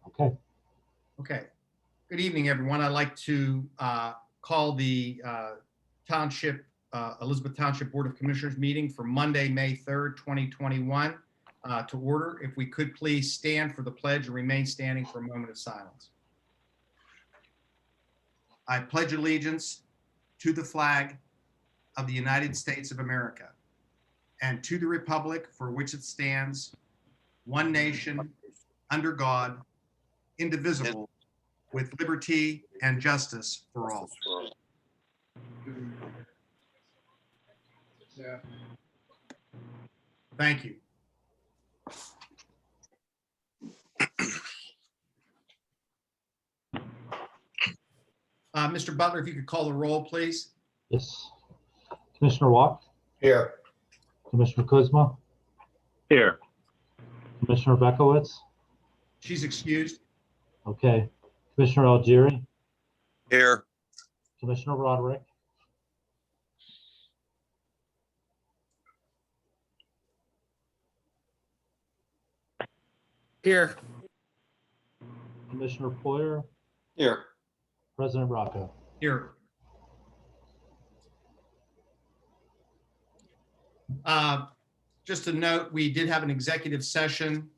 Okay. Okay. Good evening, everyone. I'd like to call the Elizabeth Township Board of Commissioners meeting for Monday, May 3rd, 2021 to order. If we could please stand for the pledge and remain standing for a moment of silence. I pledge allegiance to the flag of the United States of America and to the republic for which it stands, one nation, under God, indivisible, with liberty and justice for all. Thank you. Mr. Butler, if you could call the roll, please. Yes. Commissioner Watt, Here. Commissioner Kuzma, Here. Commissioner Bekowitz. She's excused. Okay. Commissioner Algieri, Here. Commissioner Roderick, Here. Commissioner Poyer, Here. President Rocco. Here. Just a note, we did have an executive session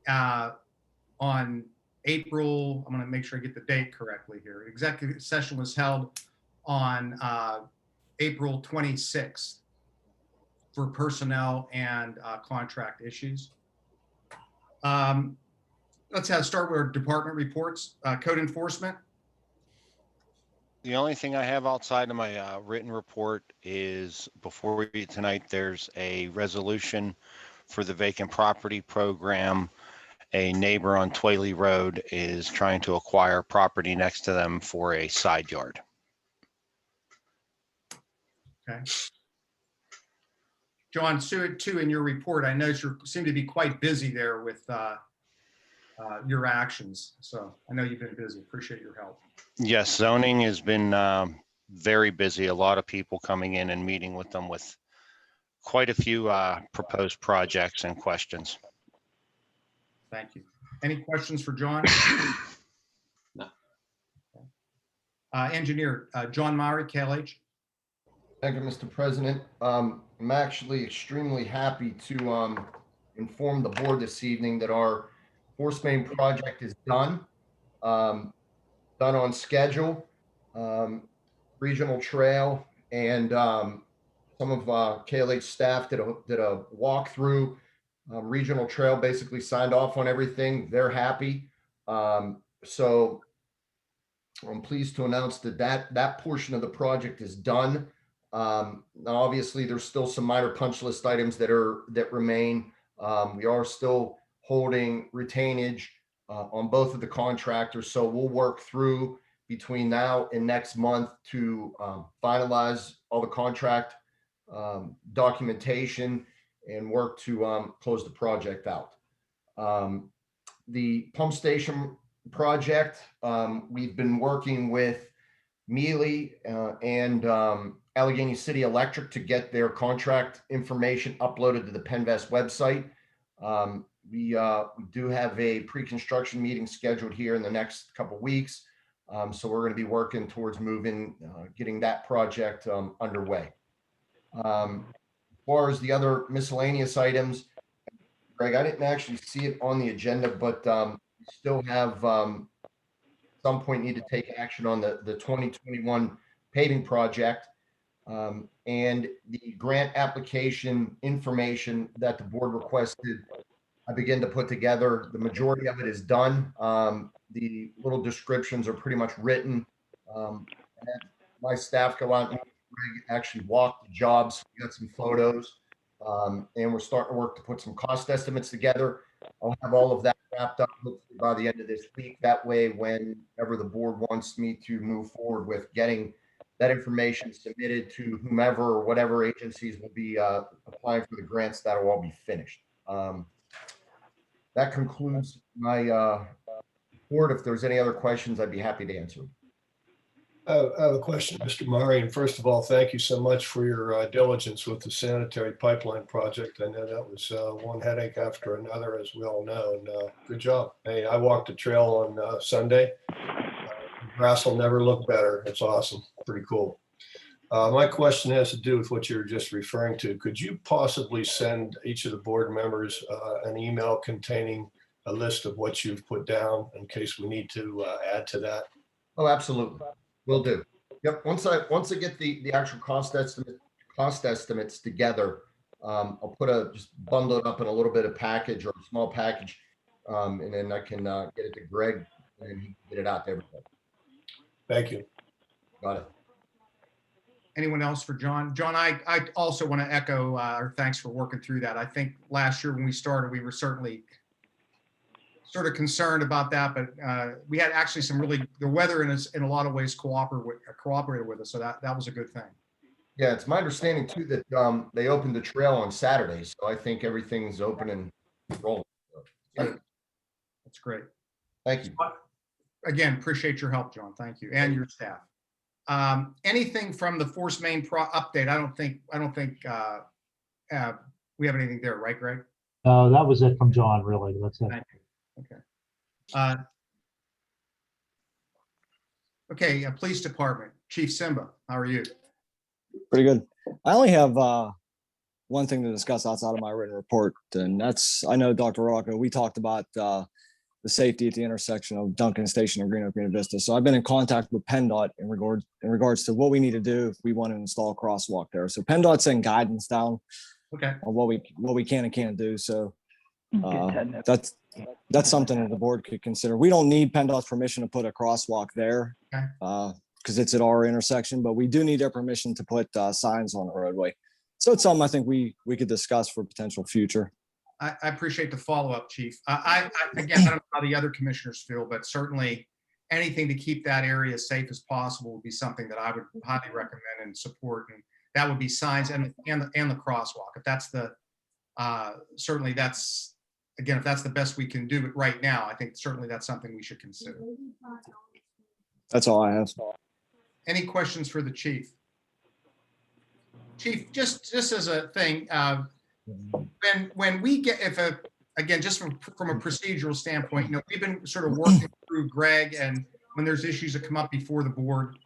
on April, I'm going to make sure I get the date correctly here. Executive session was held on April 26th for personnel and contract issues. Let's start with our department reports. Code enforcement. The only thing I have outside of my written report is before you tonight, there's a resolution for the vacant property program. A neighbor on Twaley Road is trying to acquire property next to them for a side yard. Okay. John, too, in your report, I noticed you seem to be quite busy there with your actions. So I know you've been busy. Appreciate your help. Yes, zoning has been very busy. A lot of people coming in and meeting with them with quite a few proposed projects and questions. Thank you. Any questions for John? No. Engineer, John Maury, KLH. Thank you, Mr. President. I'm actually extremely happy to inform the board this evening that our force main project is done, done on schedule. Regional Trail and some of KLH staff did a walkthrough. Regional Trail basically signed off on everything. They're happy. So I'm pleased to announce that portion of the project is done. Now, obviously, there's still some minor punch list items that remain. We are still holding retainage on both of the contractors, so we'll work through between now and next month to finalize all the contract documentation and work to close the project out. The pump station project, we've been working with Mealy and Allegheny City Electric to get their contract information uploaded to the Penvest website. We do have a pre-construction meeting scheduled here in the next couple of weeks. So we're going to be working towards getting that project underway. As far as the other miscellaneous items, Greg, I didn't actually see it on the agenda, but we still have some point need to take action on the 2021 paving project and the grant application information that the board requested. I begin to put together. The majority of it is done. The little descriptions are pretty much written. My staff go out and actually walk the jobs. We got some photos, and we're starting to work to put some cost estimates together. I'll have all of that wrapped up hopefully by the end of this week. That way, whenever the board wants me to move forward with getting that information submitted to whomever or whatever agencies will be applying for the grants, that'll all be finished. That concludes my report. If there's any other questions, I'd be happy to answer. I have a question, Mr. Murray. And first of all, thank you so much for your diligence with the sanitary pipeline project. I know that was one headache after another, as we all know, and good job. Hey, I walked the trail on Sunday. Grass will never look better. It's awesome. Pretty cool. My question has to do with what you were just referring to. Could you possibly send each of the board members an email containing a list of what you've put down in case we need to add to that? Oh, absolutely. Will do. Yep. Once I get the actual cost estimates together, I'll just bundle it up in a little bit of package or a small package. And then I can get it to Greg and then he can get it out to everybody. Thank you. Got it. Anyone else for John? John, I also want to echo our thanks for working through that. I think last year when we started, we were certainly sort of concerned about that, but we had actually the weather in a lot of ways cooperated with us. So that was a good thing. Yeah, it's my understanding too that they opened the trail on Saturday. So I think everything's open and rolling. That's great. Thank you. Again, appreciate your help, John. Thank you, and your staff. Anything from the Force Main update? I don't think we have anything there, right, Greg? That was it from John, really. That's it. Thank you. Okay. Okay, Police Department, Chief Simba, how are you? Pretty good. I only have one thing to discuss outside of my written report, and that's, I know Dr. Rocco, we talked about the safety at the intersection of Duncan Station and Green Oak Green Vista. So I've been in contact with PennDOT in regards to what we need to do if we want to install a crosswalk there. So PennDOT's sending guidance down Okay. on what we can and can't do. So that's something that the board could consider. We don't need PennDOT's permission to put a crosswalk there because it's at our intersection, but we do need their permission to put signs on the roadway. So it's something I think we could discuss for potential future. I appreciate the follow-up, Chief. Again, I don't know how the other commissioners feel, but certainly anything to keep that area as safe as possible would be something that I would highly recommend and support. And that would be signs and the crosswalk. If that's certainly that's, again, if that's the best we can do it right now, I think certainly that's something we should consider. That's all I have. Any questions for the chief? Chief, just as a thing, when we get, again, just from a procedural standpoint, we've been sort of working through Greg, and when there's issues that come up before the board,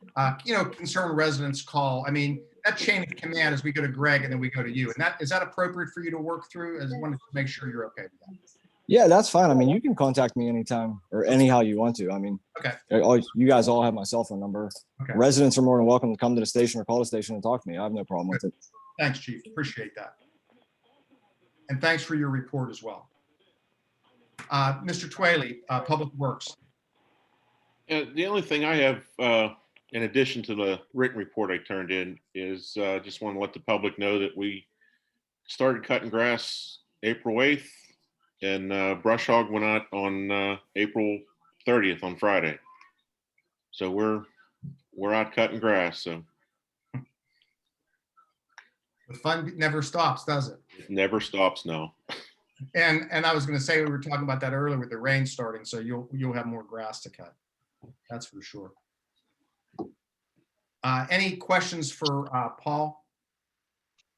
concerned residents call. I mean, that chain of command is we go to Greg and then we go to you. And is that appropriate for you to work through? I just wanted to make sure you're okay with that. Yeah, that's fine. I mean, you can contact me anytime or anyhow you want to. I mean, okay. You guys all have my cell phone number. Okay. Residents are more than welcome to come to the station or call the station and talk to me. I have no problem with it. Thanks, Chief. Appreciate that. And thanks for your report as well. Mr. Twaley, Public Works. The only thing I have, in addition to the written report I turned in, is just want to let the public know that we started cutting grass April 8th, and brush hog went out on April 30th on Friday. So we're out cutting grass. So The fun never stops, does it? it never stops now. And I was going to say, we were talking about that earlier with the rain starting, so you'll have more grass to cut. That's for sure. Any questions for Paul?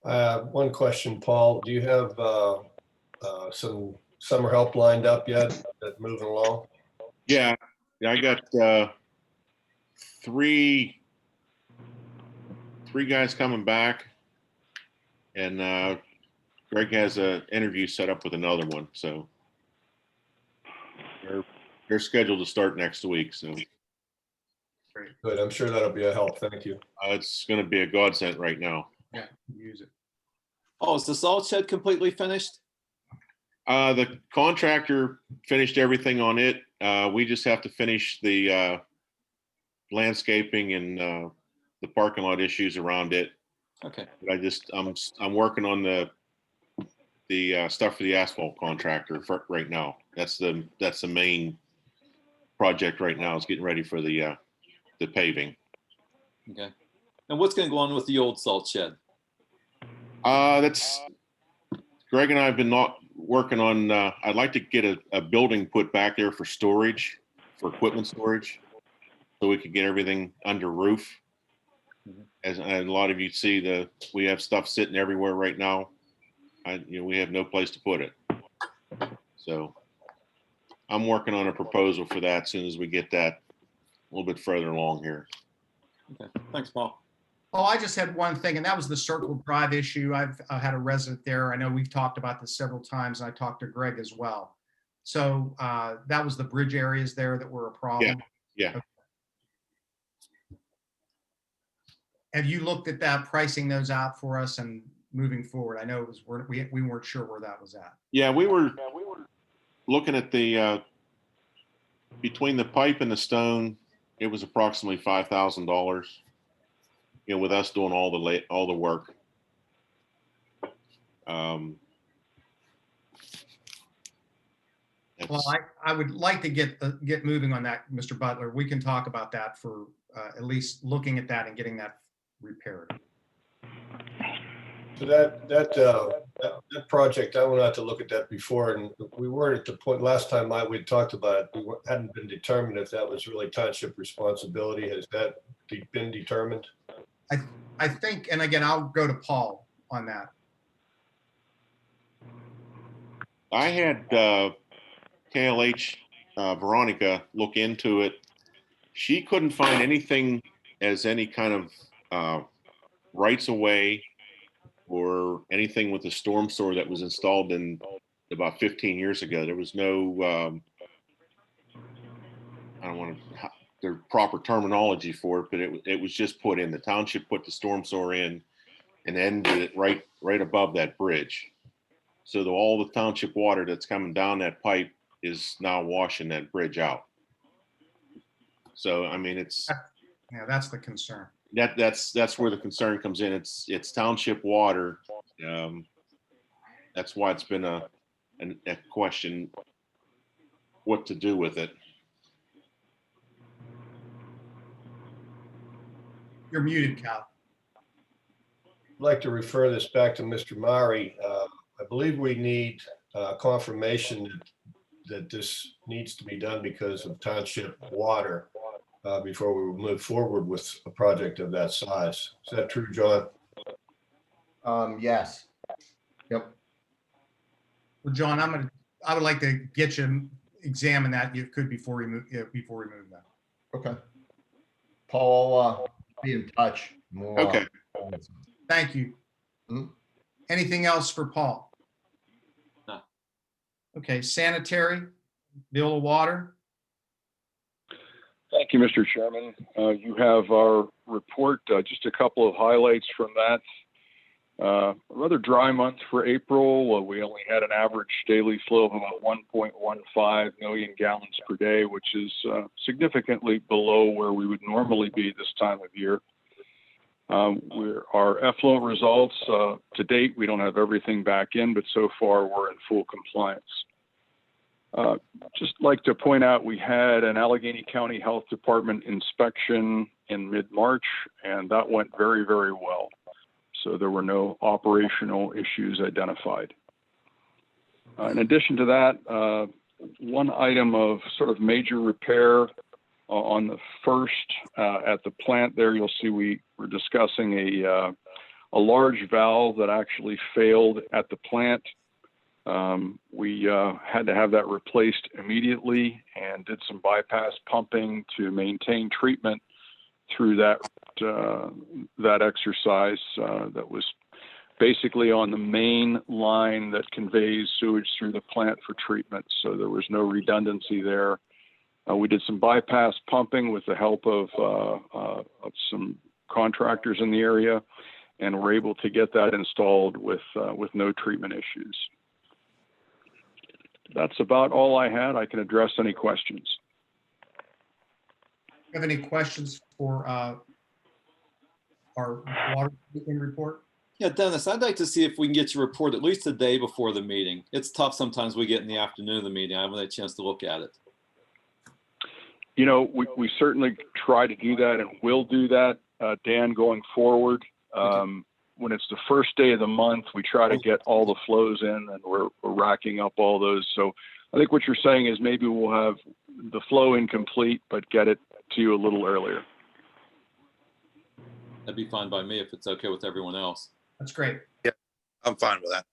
One question, Paul. Do you have some summer help lined up yet that moving along? Yeah, I got three guys coming back, and Greg has an interview set up with another one, so they're scheduled to start next week. So Good. I'm sure that'll be a help. Thank you. it's going to be a godsend right now. Yeah, use it. Oh, is the salt shed completely finished? The contractor finished everything on it. We just have to finish the landscaping and the parking lot issues around it. Okay. But I'm working on the stuff for the asphalt contractor for right now. That's the main project right now, is getting ready for the paving. Okay. And what's going to go on with the old salt shed? That's Greg and I have been working on. I'd like to get a building put back there for storage, for equipment storage. so we could get everything under roof. As and a lot of you see, we have stuff sitting everywhere right now. We have no place to put it. So I'm working on a proposal for that as soon as we get that a little bit further along here. Okay, thanks, Paul. Oh, I just had one thing, and that was the Circle Drive issue. I've had a resident there. I know we've talked about this several times, and I talked to Greg as well. So that was the bridge areas there that were a problem. Yeah. Okay. Have you looked at that, pricing those out for us and moving forward? I know it was we weren't sure where that was at. Yeah, we were looking at the between the pipe and the stone, it was approximately $5,000. With us doing all the work. Well, I would like to get moving on that, Mr. Butler. We can talk about that for at least looking at that and getting that repaired. So that project, I went out to look at that before, and we weren't at the point, last time we'd talked about it, hadn't been determined if that was really township responsibility. Has that been determined? I think, and again, I'll go to Paul on that. I had KLH Veronica look into it. She couldn't find anything as any kind of rights of way or anything with the storm sewer that was installed in about 15 years ago. There was no, I don't want to, the proper terminology for it, but it was just put in. The township put the storm sewer in and ended it right above that bridge. So all the township water that's coming down that pipe is now washing that bridge out. So I mean, That's the concern. That's where the concern comes in. It's township water. That's why it's been a question what to do with it. You're muted, Cal. I'd like to refer this back to Mr. Murray. I believe we need confirmation that this needs to be done because of township water before we move forward with a project of that size. Is that true, John? Yes. Yep. Well, John, I would like to get you examine that. You could before we move that. Okay. Paul, be in touch. Okay. Thank you. Mhm. Anything else for Paul? No. Okay, sanitary, bill of water. Thank you, Mr. Chairman. You have our report, just a couple of highlights from that. A rather dry month for April. We only had an average daily flow of about 1.15 million gallons per day, which is significantly below where we would normally be this time of year. Our effluent results, to date, we don't have everything back in, but so far we're in full compliance. Just like to point out, we had an Allegheny County Health Department inspection in mid-March, and that went very, very well. So there were no operational issues identified. In addition to that, one item of sort of major repair on the first at the plant there, you'll see we were discussing a large valve that actually failed at the plant. We had to have that replaced immediately and did some bypass pumping to maintain treatment through that exercise that was basically on the main line that conveys sewage through the plant for treatment. So there was no redundancy there. We did some bypass pumping with the help of some contractors in the area, and were able to get that installed with no treatment issues. That's about all I had. I can address any questions. Have any questions for our water treatment report? Yeah, Dennis, I'd like to see if we can get your report at least a day before the meeting. It's tough sometimes we get in the afternoon of the meeting. I haven't had a chance to look at it. You know, we certainly try to do that and will do that, Dan, going forward. When it's the first day of the month, we try to get all the flows in, and we're racking up all those. So I think what you're saying is maybe we'll have the flow incomplete, but get it to you a little earlier. That'd be fine by me if it's okay with everyone else. That's great. I'm fine with that.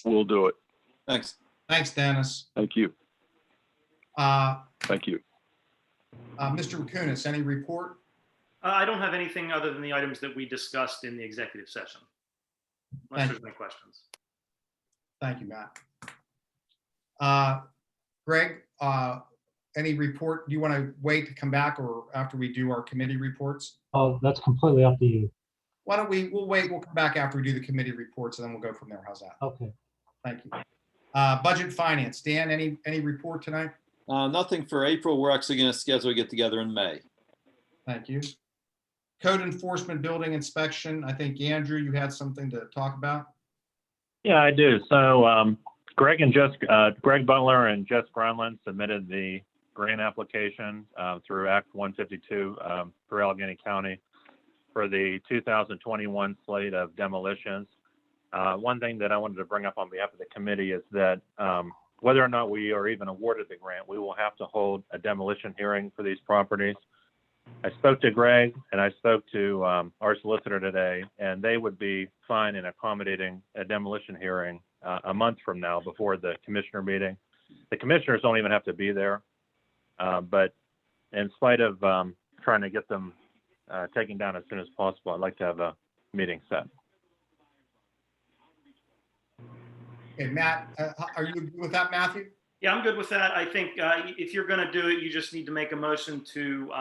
We'll do it. Thanks. Thanks, Dennis. Thank you. Uh, Thank you. Mr. Kunis, any report? I don't have anything other than the items that we discussed in the executive session. Unless Thank there's any questions. Thank you, Matt. Greg, any report? Do you want to wait to come back or after we do our committee reports? Oh, that's completely up to you. Why don't we'll wait, we'll come back after we do the committee reports and then we'll go from there. How's that? Okay. Thank you. Budget finance, Dan, any report tonight? Nothing for April. We're actually going to schedule a get together in May. Thank you. Code enforcement building inspection. I think Andrew, you had something to talk about. Yeah, I do. So Greg Butler and Jess Gronlund submitted the grant application through Act 152 for Allegheny County for the 2021 slate of demolitions. One thing that I wanted to bring up on behalf of the committee is that whether or not we are even awarded the grant, we will have to hold a demolition hearing for these properties. I spoke to Greg and I spoke to our solicitor today, and they would be fine in accommodating a demolition hearing a month from now before the commissioner meeting. The commissioners don't even have to be there, but in spite of trying to get them taken down as soon as possible, I'd like to have a meeting set. Okay, Matt, are you good with that, Matthew? Yeah, I'm good with that. I think if you're going to do it, you just need to make a motion to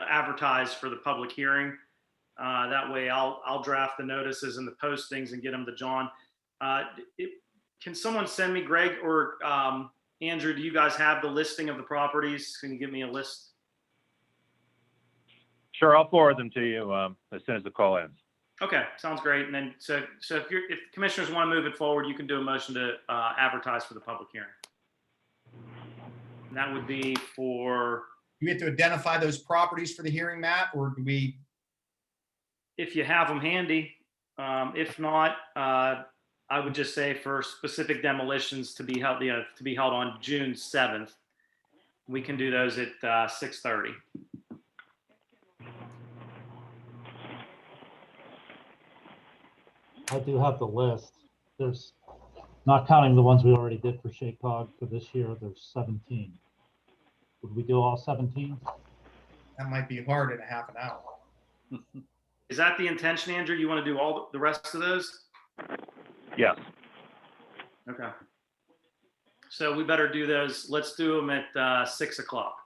advertise for the public hearing. That way I'll draft the notices and the postings and get them to John. Can someone send me, Greg or Andrew, do you guys have the listing of the properties? Can you give me a list? Sure, I'll forward them to you as soon as the call ends. Okay, sounds great. And then so if commissioners want to move it forward, you can do a motion to advertise for the public hearing. And that would be for, You get to identify those properties for the hearing, Matt, or do we? if you have them handy. If not, I would just say for specific demolitions to be held, on June 7th. We can do those at 6:30. I do have the list. There's, not counting the ones we already did for Shake Hog for this year, there's 17. Would we do all 17? That might be hard in a half an hour. Is that the intention, Andrew? You want to do all the rest of those? Yes. Okay. So we better do those. Let's do them at 6 o'clock.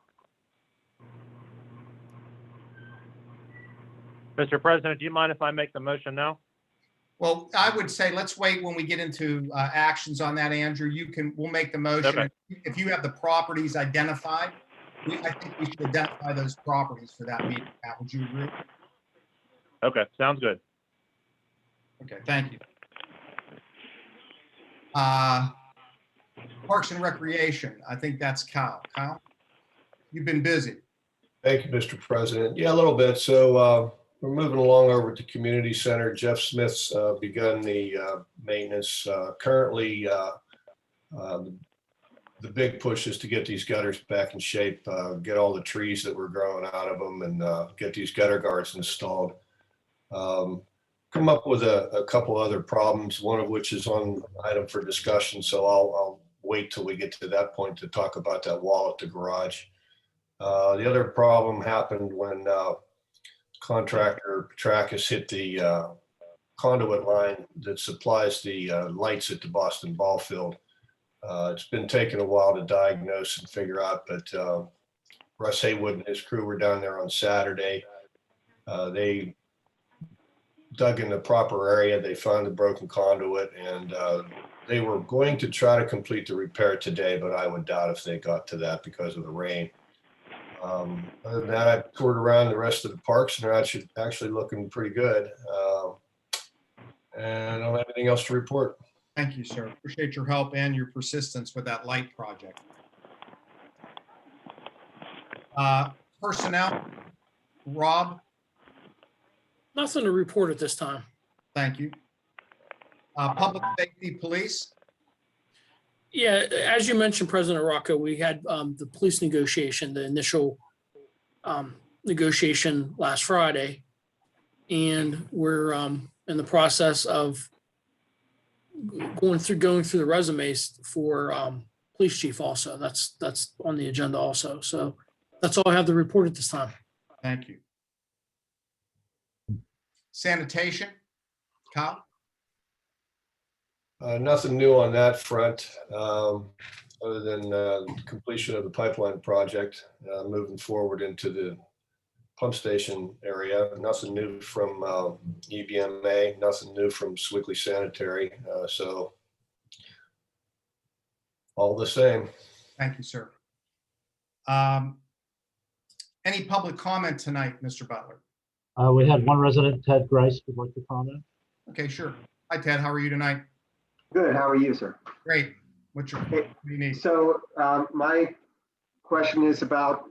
Mr. President, do you mind if I make the motion now? Well, I would say let's wait when we get into actions on that, Andrew. We'll make the motion. Okay. If you have the properties identified, I think we should identify those properties for that meeting. Matt, would you agree? Okay, sounds good. Okay, thank you. Parks and Recreation, I think that's Kyle. Kyle, you've been busy. Thank you, Mr. President. Yeah, a little bit. So we're moving along over to Community Center. Jeff Smith's begun the maintenance. Currently, the big push is to get these gutters back in shape, get all the trees that were growing out of them, and get these gutter guards installed. Come up with a couple other problems, one of which is on item for discussion. So I'll wait till we get to that point to talk about that wall at the garage. The other problem happened when contractor Petracas hit the conduit line that supplies the lights at the Boston ball field. It's been taking a while to diagnose and figure out, but Russ Haywood and his crew were down there on Saturday. They dug in the proper area. They found the broken conduit, and they were going to try to complete the repair today, but I would doubt if they got to that because of the rain. Other than that, I've toured around the rest of the parks, and they're actually looking pretty good. And I don't have anything else to report. Thank you, sir. Appreciate your help and your persistence with that light project. Personnel, Rob, Nothing to report at this time. thank you. Public Safety Police, Yeah, as you mentioned, President Rocco, we had the police negotiation, the initial negotiation last Friday. And we're in the process of going through the resumes for police chief also. That's on the agenda also. So that's all I have to report at this time. Thank you. Sanitation, Kyle? Nothing new on that front, other than completion of the pipeline project, moving forward into the pump station area. Nothing new from EBMA, nothing new from Swigley Sanitary. So all the same. Thank you, sir. Any public comment tonight, Mr. Butler? We had one resident, Ted Grice, would like to comment. Okay, sure. Hi, Ted. How are you tonight? Good. How are you, sir? Great. What do you need? So my question is about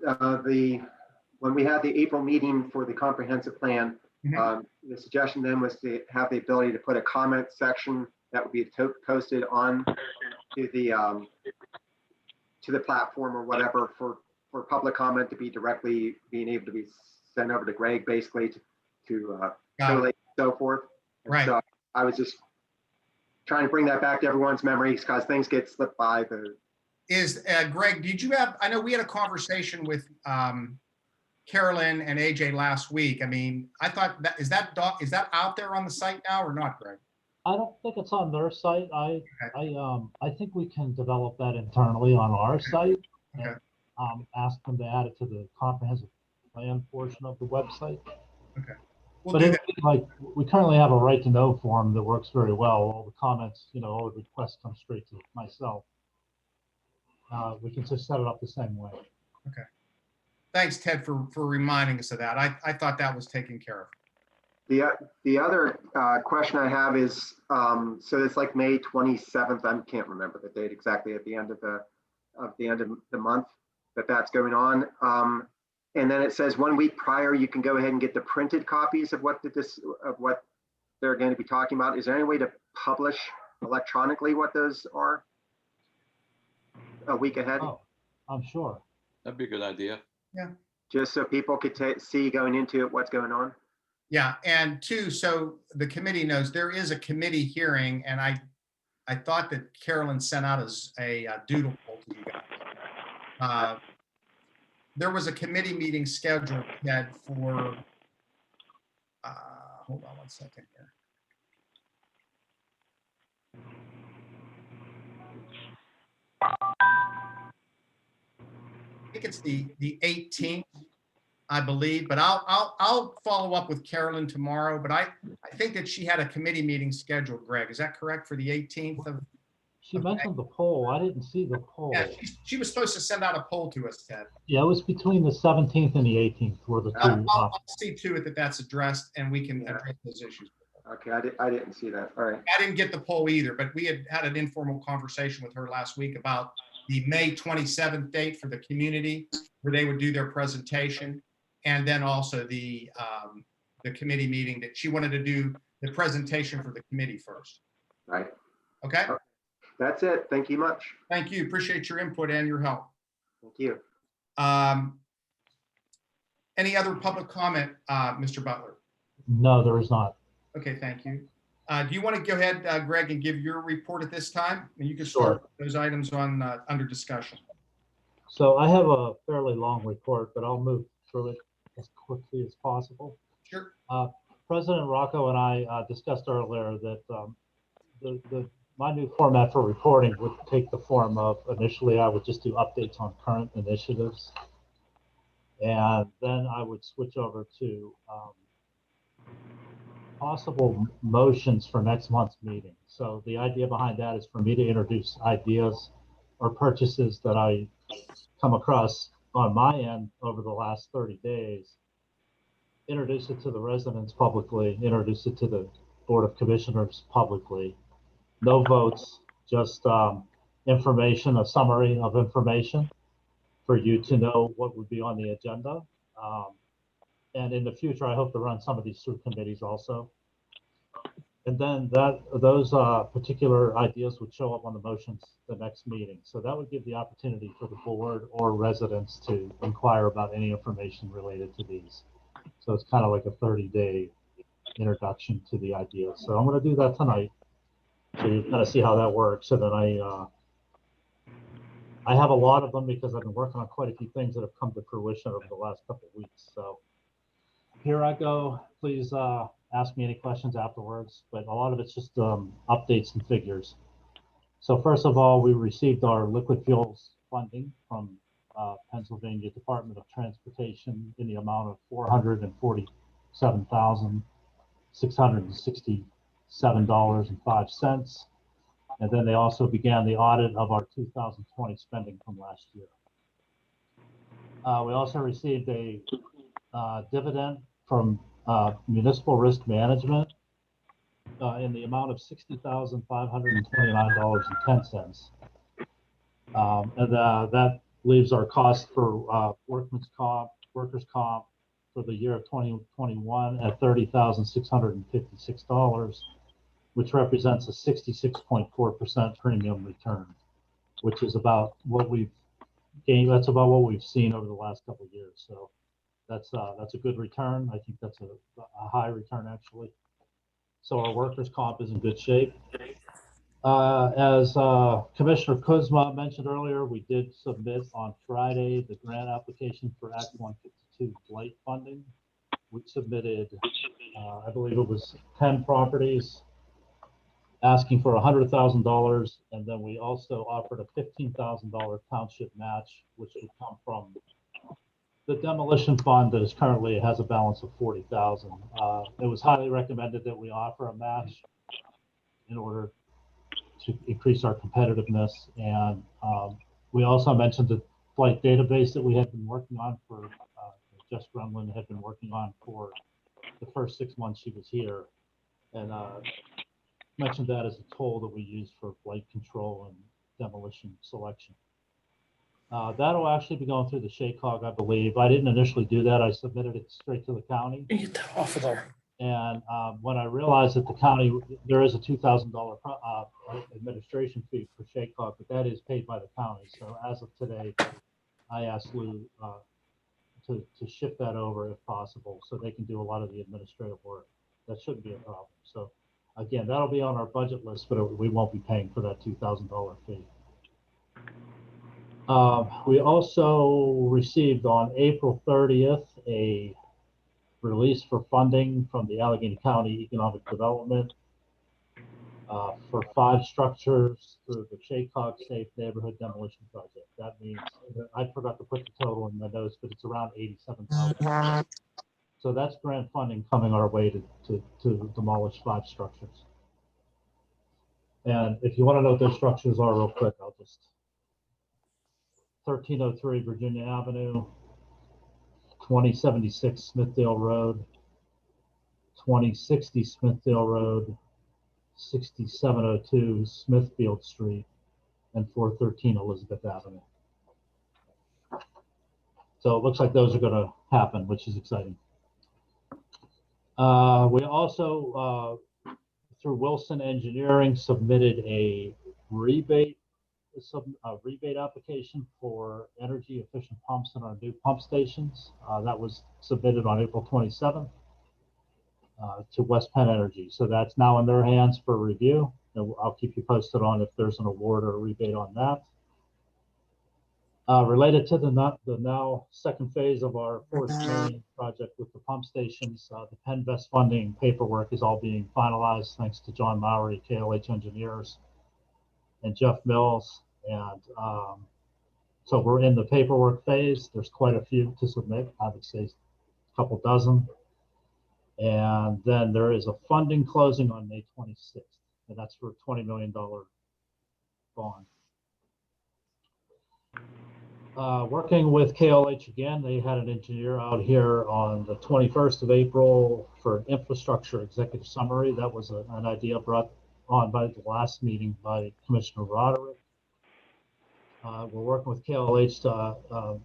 when we had the April meeting for the comprehensive plan, the suggestion then was to have the ability to put a comment section that would be posted on to the platform or whatever for public comment to be directly being able to be sent over to Greg, basically to collate and so forth. And right. So I was just trying to bring that back to everyone's memories because things get slipped by. Greg, did you have, I know we had a conversation with Carolyn and AJ last week. I mean, I thought is that out there on the site now or not, Greg? I don't think it's on their site. I think we can develop that internally on our site. Okay. And ask them to add it to the comprehensive plan portion of the website. Okay. But like we currently have a right to know form that works very well. All the comments, all the requests come straight to myself. We can just set it up the same way. Okay. Thanks, Ted, for reminding us of that. I thought that was taken care of. The other question I have is, so it's like May 27th. I can't remember the date exactly at the end of the month that's going on. And then it says 1 week prior, you can go ahead and get the printed copies of what they're going to be talking about. Is there any way to publish electronically what those are a week ahead? Oh, I'm sure. That'd be a good idea. Yeah. Just so people could see going into it what's going on. Yeah, and two, so the committee knows there is a committee hearing, and I thought that Carolyn sent out a doodle poll to you guys. There was a committee meeting scheduled, Ted, for, hold on 1 second here. I think it's the 18th, I believe, but I'll follow up with Carolyn tomorrow, but I think that she had a committee meeting scheduled, Greg. Is that correct, for the 18th of? She mentioned the poll. I didn't see the poll. Yeah, she was supposed to send out a poll to us, Ted. Yeah, it was between the 17th and the 18th were the two. I'll see to it that that's addressed and we can address those issues. Okay, I didn't see that. All right. I didn't get the poll either, but we had an informal conversation with her last week about the May 27th date for the community where they would do their presentation. And then also the committee meeting that she wanted to do the presentation for the committee first. Right. Okay. That's it. Thank you much. Thank you. Appreciate your input and your help. Thank you. Any other public comment, Mr. Butler? No, there is not. Okay, thank you. Do you want to go ahead, Greg, and give your report at this time? And you can start those items on under discussion. So I have a fairly long report, but I'll move through it as quickly as possible. Sure. President Rocco and I discussed earlier that my new format for reporting would take the form of, initially I would just do updates on current initiatives. And then I would switch over to possible motions for next month's meeting. So the idea behind that is for me to introduce ideas or purchases that I come across on my end over the last 30 days, introduce it to the residents publicly, introduce it to the Board of Commissioners publicly. No votes, just information, a summary of information for you to know what would be on the agenda. And in the future, I hope to run some of these through committees also. And then those particular ideas would show up on the motions the next meeting. So that would give the opportunity for the board or residents to inquire about any information related to these. So it's kind of like a 30-day introduction to the ideas. So I'm going to do that tonight. So you kind of see how that works. So then I have a lot of them because I've been working on quite a few things that have come to fruition over the last couple of weeks. So here I go. Please ask me any questions afterwards, but a lot of it's just updates and figures. So first of all, we received our liquid fuels funding from Pennsylvania Department of Transportation in the amount of $447,667.05. And then they also began the audit of our 2020 spending from last year. We also received a dividend from Municipal Risk Management in the amount of $60,529.10. And that leaves our cost for workers' comp for the year of 2021 at $30,656, which represents a 66.4% premium return, which is about what we've gained. That's about what we've seen over the last couple of years. So that's a good return. I think that's a high return actually. So our workers' comp is in good shape. As Commissioner Kuzma mentioned earlier, we did submit on Friday the grant application for Act 152 blight funding. We submitted, I believe it was 10 properties, asking for $100,000, and then we also offered a $15,000 township match, which would come from the demolition fund that is currently has a balance of $40,000. It was highly recommended that we offer a match in order to increase our competitiveness. And we also mentioned the flight database that we had been working on for, Jess Gremlin had been working on for the first 6 months she was here. And mentioned that as a tool that we use for flight control and demolition selection. That'll actually be going through the SHACOG, I believe. I didn't initially do that. I submitted it straight to the county. Get that off of there. And when I realized that the county, there is a $2,000 administration fee for SHACOG, but that is paid by the county. So as of today, I asked Lou to shift that over if possible, so they can do a lot of the administrative work. That shouldn't be a problem. So again, that'll be on our budget list, but we won't be paying for that $2,000 fee. We also received on April 30th a release for funding from the Allegheny County Economic Development for 5 structures through the SHACOG Safe Neighborhood Demolition Project. That means, I forgot to put the total in the notes, but it's around $87,000. So that's grant funding coming our way to demolish 5 structures. And if you want to know what those structures are real quick, I'll just 1303 Virginia Avenue, 2076 Smithdale Road, 2060 Smithdale Road, 6702 Smithfield Street, and 413 Elizabeth Avenue. So it looks like those are going to happen, which is exciting. We also, through Wilson Engineering, submitted a rebate application for energy efficient pumps in our new pump stations. That was submitted on April 27th to West Penn Energy. So that's now in their hands for review. And I'll keep you posted on if there's an award or a rebate on that. Related to the now second phase of our fourth main project with the pump stations, the PennVest funding paperwork is all being finalized thanks to John Lowry, KLH Engineers, and Jeff Mills. And so we're in the paperwork phase. There's quite a few to submit, I would say a couple dozen. And then there is a funding closing on May 26th, and that's for a $20 million bond. Working with KLH again, they had an engineer out here on the 21st of April for an infrastructure executive summary. That was an idea brought on by the last meeting by Commissioner Roderick. We're working with KLH to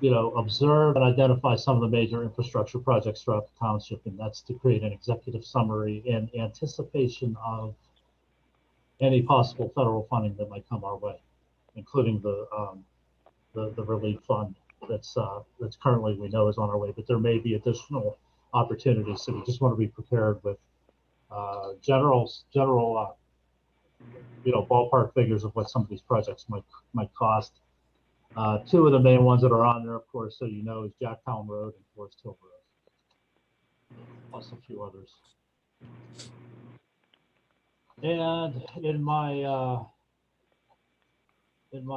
observe and identify some of the major infrastructure projects throughout the township, and that's to create an executive summary in anticipation of any possible federal funding that might come our way, including the relief fund that's currently we know is on our way, but there may be additional opportunities. So we just want to be prepared with general ballpark figures of what some of these projects might cost. Two of the main ones that are on there, of course, so is Jacktown Road and Forest Hill Road, plus a few others. And in my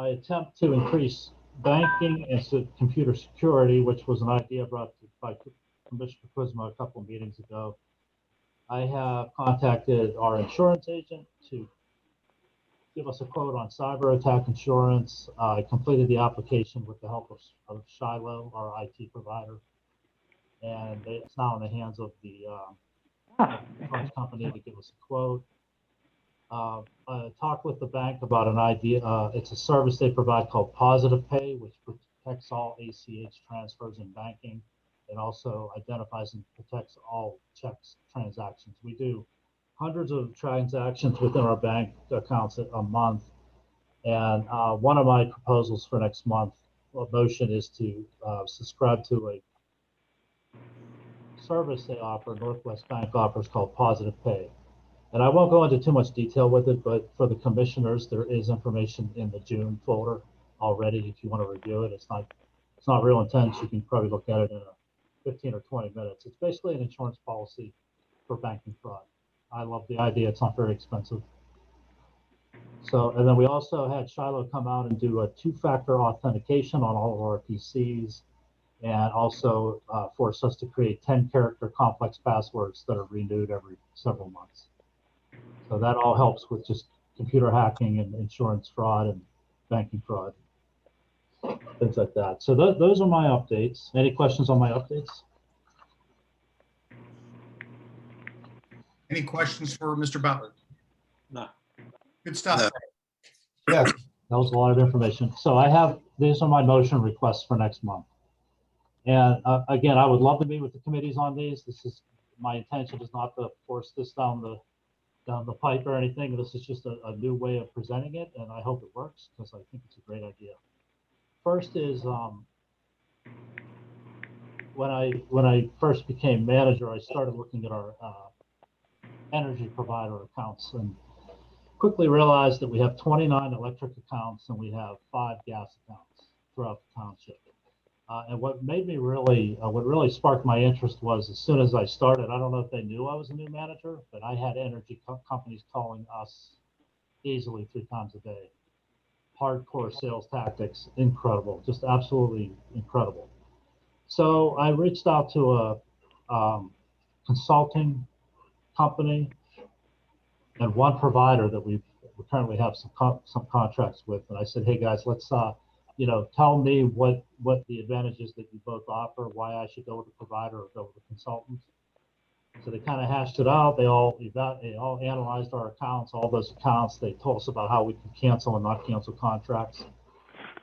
attempt to increase banking and computer security, which was an idea brought by Commissioner Kuzma a couple of meetings ago, I have contacted our insurance agent to give us a quote on cyber attack insurance. I completed the application with the help of Shiloh, our IT provider, and it's now in the hands of the insurance company to give us a quote. I talked with the bank about an idea. It's a service they provide called Positive Pay, which protects all ACH transfers in banking and also identifies and protects all checks transactions. We do hundreds of transactions within our bank accounts a month. And one of my proposals for next month, motion, is to subscribe to a service they offer, Northwest Bank offers, called Positive Pay. And I won't go into too much detail with it, but for the commissioners, there is information in the June folder already if you want to review it. It's not real intense. You can probably look at it in 15 or 20 minutes. It's basically an insurance policy for banking fraud. I love the idea. It's not very expensive. So, and then we also had Shiloh come out and do a 2-factor authentication on all of our PCs, and also force us to create 10-character complex passwords that are renewed every several months. So that all helps with just computer hacking and insurance fraud and banking fraud, things like that. So those are my updates. Any questions on my updates? Any questions for Mr. Butler? No. Good stuff. No. Yeah, That was a lot of information. So these are my motion requests for next month. And again, I would love to meet with the committees on these. My intention is not to force this down the pipe or anything. This is just a new way of presenting it, and I hope it works because I think it's a great idea. First is when I first became manager, I started looking at our energy provider accounts and quickly realized that we have 29 electric accounts and we have 5 gas accounts throughout the township. And what really sparked my interest was, as soon as I started, I don't know if they knew I was a new manager, but I had energy companies calling us easily 3 times a day. Hardcore sales tactics, incredible, just absolutely incredible. So I reached out to a consulting company and one provider that we currently have some contracts with, and I said, hey guys, let's tell me what the advantages that you both offer, why I should go with a provider or go with a consultant. So they kind of hashed it out. They all analyzed our accounts, all those accounts. They told us about how we can cancel and not cancel contracts.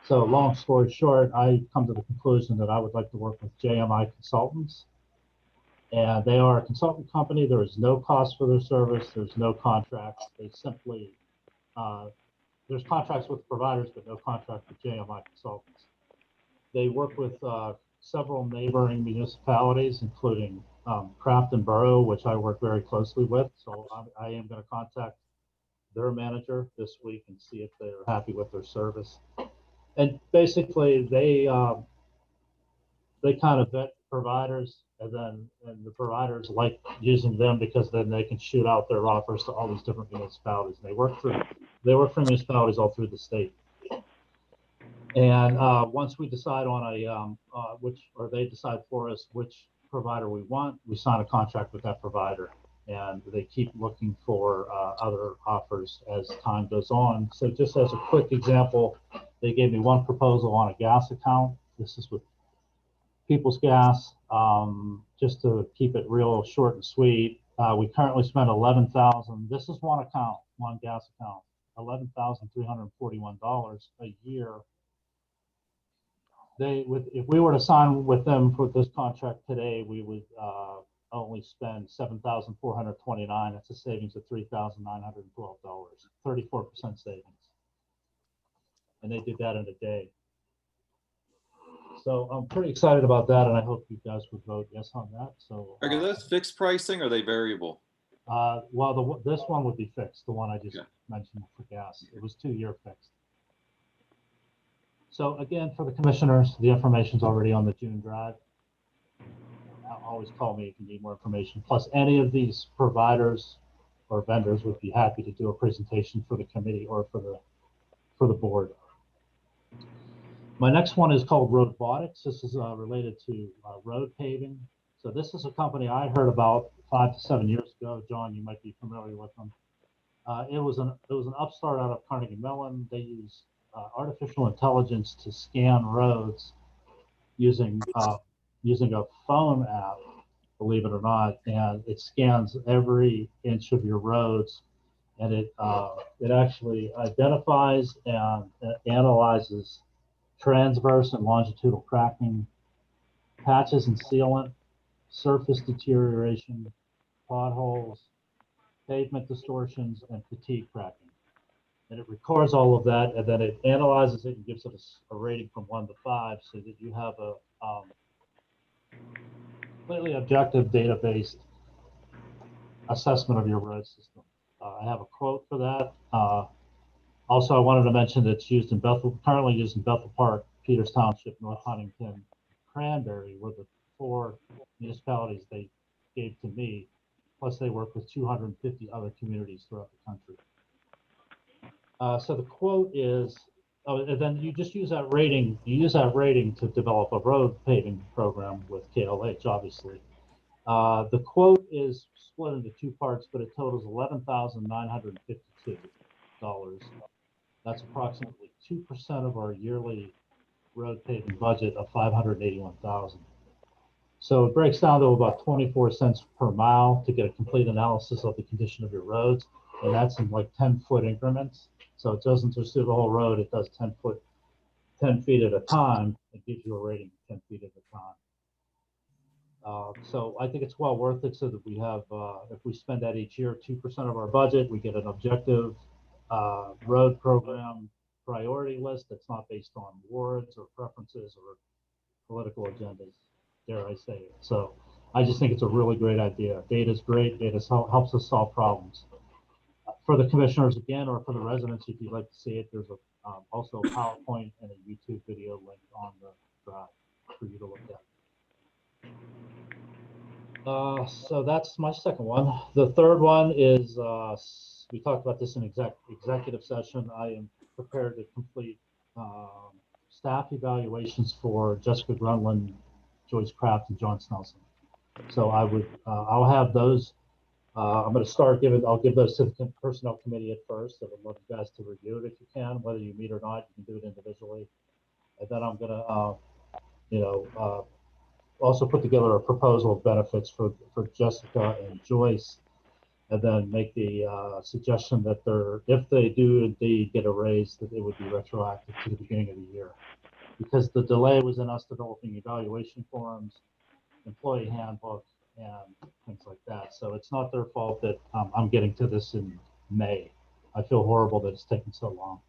So long story short, I come to the conclusion that I would like to work with JMI Consultants. And they are a consultant company. There is no cost for their service. There's no contracts. They simply, there's contracts with providers, but no contract with JMI Consultants. They work with several neighboring municipalities, including Crafton Borough, which I work very closely with. So I am going to contact their manager this week and see if they're happy with their service. And basically, they kind of vet providers, and the providers like using them because then they can shoot out their offers to all these different municipalities. They work for municipalities all through the state. And once we decide on they decide for us which provider we want, we sign a contract with that provider, and they keep looking for other offers as time goes on. So just as a quick example, they gave me one proposal on a gas account. This is with People's Gas. Just to keep it real short and sweet, we currently spend $11,000. This is one account, one gas account, $11,341 a year if we were to sign with them for this contract today, we would only spend $7,429. That's a savings of $3,912, 34% savings. And they did that in a day. So I'm pretty excited about that, and I hope you guys would vote yes on that. So Are those fixed pricing or are they variable? well, this one would be fixed, the one I just Okay. mentioned for gas. It was 2-year fixed. So again, for the commissioners, the information's already on the June drive. Always call me if you need more information. Plus, any of these providers or vendors would be happy to do a presentation for the committee or for the board. My next one is called Roadbotics. This is related to road paving. So this is a company I heard about 5 to 7 years ago. John, you might be familiar with them. It was an upstart out of Carnegie Mellon. They use artificial intelligence to scan roads using a phone app, believe it or not, and it scans every inch of your roads, and it actually identifies and analyzes transverse and longitudinal cracking, patches and sealant, surface deterioration, potholes, pavement distortions, and fatigue cracking. And it records all of that, and then it analyzes it and gives it a rating from 1 to 5, so that you have a completely objective data-based assessment of your road system. I have a quote for that. Also, I wanted to mention that it's used in currently used in Bethel Park, Peters Township, North Huntington, Cranberry, were the 4 municipalities they gave to me. Plus, they work with 250 other communities throughout the country. So the quote is, and then you just use that rating. You use that rating to develop a road paving program with KLH, obviously. The quote is split into 2 parts, but it totals $11,952. That's approximately 2% of our yearly road paving budget of $581,000. So it breaks down to about 24 cents per mile to get a complete analysis of the condition of your roads, and that's in like 10-foot increments. So it doesn't just do the whole road; it does 10 feet at a time. It gives you a rating of 10 feet at a time. So I think it's well worth it, so that we have, if we spend that each year, 2% of our budget, we get an objective road program priority list that's not based on wards or preferences or political agendas, dare I say it. So I just think it's a really great idea. Data's great. Data helps us solve problems. For the commissioners again, or for the residents, if you'd like to see it, there's also a PowerPoint and a YouTube video link on the drive for you to look at. So that's my second one. The third one is, we talked about this in executive session. I am prepared to complete staff evaluations for Jessica Grunland, Joyce Kraft, and John Snelson. So I'll have those. I'm going to start I'll give those to the personnel committee at first. I would love you guys to review it if you can, whether you meet or not. You can do it individually. And then I'm going to, also put together a proposal of benefits for Jessica and Joyce, and then make the suggestion that if they do indeed get a raise, that it would be retroactive to the beginning of the year. Because the delay was in us developing evaluation forms, employee handbook, and things like that. So it's not their fault that I'm getting to this in May. I feel horrible that it's taken so long.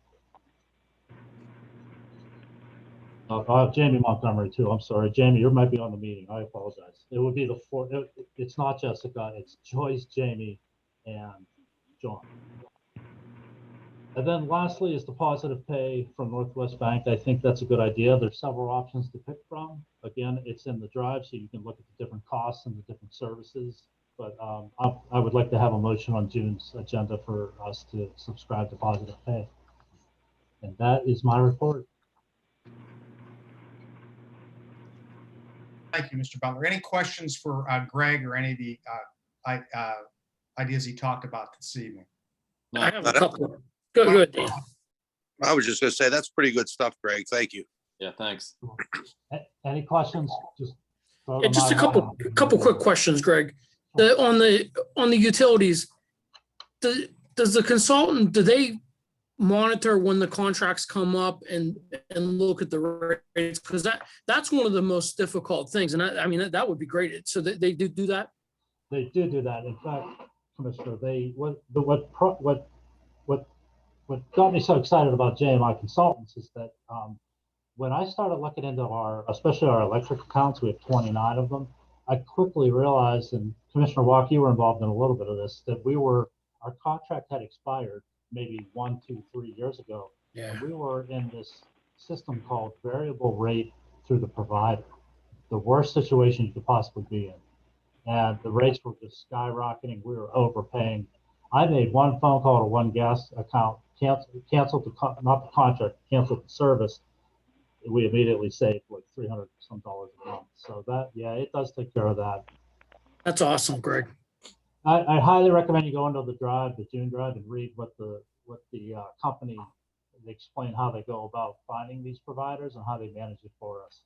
I'll have Jamie Montgomery too. I'm sorry, Jamie, you might be on the meeting. I apologize. It would be the 4. It's not Jessica. It's Joyce, Jamie, and John. And then lastly is the positive pay from Northwest Bank. I think that's a good idea. There's several options to pick from. Again, it's in the drive, so you can look at the different costs and the different services. But I would like to have a motion on June's agenda for us to subscribe to positive pay. And that is my report. Thank you, Mr. Butler. Any questions for Greg or any of the ideas he talked about this evening? I have a couple. Go ahead, Dan. I was just going to say, that's pretty good stuff, Greg. Thank you. Yeah, thanks. Any questions? Just Yeah, just a couple quick questions, Greg. On the utilities, does the consultant, do they monitor when the contracts come up and look at the rates? Because that's one of the most difficult things. And I mean, that would be great. So they do that? They do that. In fact, Commissioner, what got me so excited about JMI Consultants is that when I started looking into especially our electric accounts, we have 29 of them. I quickly realized, and Commissioner Walk, you were involved in a little bit of this, that our contract had expired maybe 1, 2, 3 years ago. Yeah. And we were in this system called variable rate through the provider, the worst situation you could possibly be in. And the rates were just skyrocketing. We were overpaying. I made one phone call to one gas account, canceled not the contract, canceled the service. We immediately saved like $300 some a month. So it does take care of that. That's awesome, Greg. I highly recommend you go into the June drive, and read what the company, they explain how they go about finding these providers and how they manage it for us.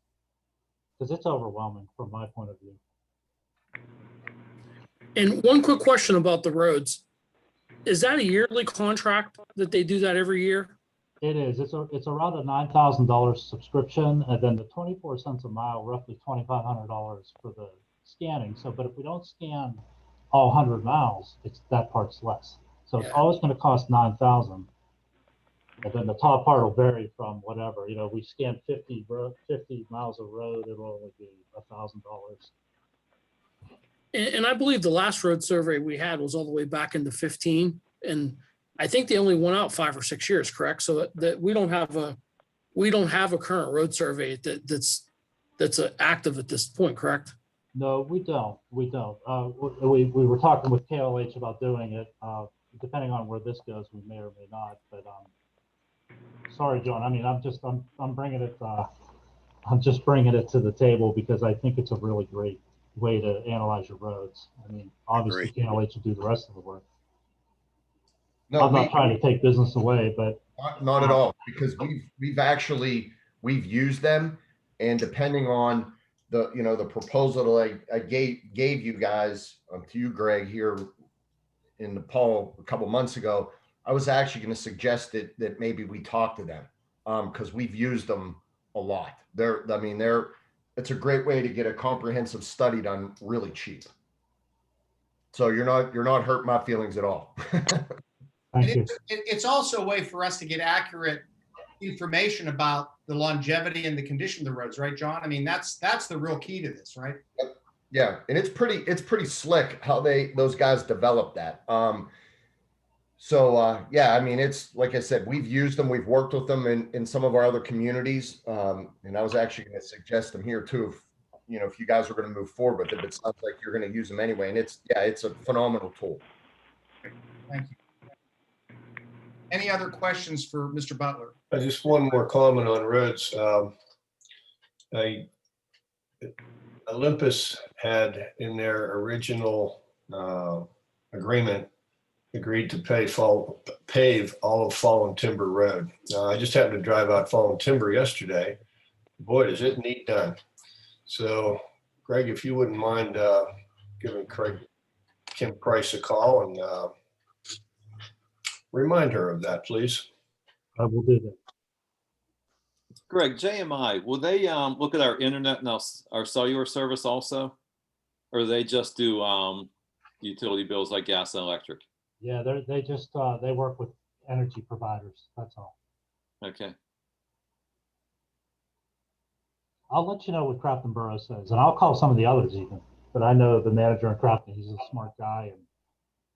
Because it's overwhelming from my point of view. And one quick question about the roads. Is that a yearly contract that they do that every year? It is. It's around a $9,000 subscription, and then the 24 cents a mile, roughly $2,500 for the scanning. So, but if we don't scan all 100 miles, that part's less. So it's always going to cost $9,000. And then the top part will vary from whatever. We scan 50 miles of road, it'll only be $1,000. And I believe the last road survey we had was all the way back into 15. And I think they only went out 5 or 6 years, correct? So that we don't have a current road survey that's active at this point, correct? No, we don't. We were talking with KLH about doing it. Depending on where this goes, we may or may not. But sorry, John. I mean, I'm bringing it. I'm just bringing it to the table because I think it's a really great way to analyze your roads. I mean, obviously KLH will do the rest of the work. No, I'm not trying to take business away, but not at all, because we've used them, and depending on the proposal that I gave you guys, to you, Greg, here in Nepal a couple months ago, I was actually going to suggest that maybe we talk to them, because we've used them a lot. It's a great way to get a comprehensive study done really cheap. So you're not hurting my feelings at all. It's also a way for us to get accurate information about the longevity and the condition of the roads, right, John? I mean, that's the real key to this, right? Yeah, and it's pretty slick how those guys developed that. Yeah, I mean, it's like I said, we've used them, we've worked with them in some of our other communities, and I was actually going to suggest them here too. If you guys were going to move forward with it, it sounds like you're going to use them anyway, and it's a phenomenal tool. Thank you. Any other questions for Mr. Butler? Just one more comment on roads. Olympus had in their original agreement agreed to pave all of Fallen Timber Road. I just happened to drive out Fallen Timber yesterday. Boy, does it need done. So, Greg, if you wouldn't mind giving Kim Price a call and remind her of that, please. I will do that. Greg, JMI, will they look at our internet and our cellular service also? Or do they just do utility bills like gas and electric? Yeah, they just they work with energy providers. That's all. Okay. I'll let you know what Crafton Borough says, and I'll call some of the others even. But I know the manager in Crafton, he's a smart guy, and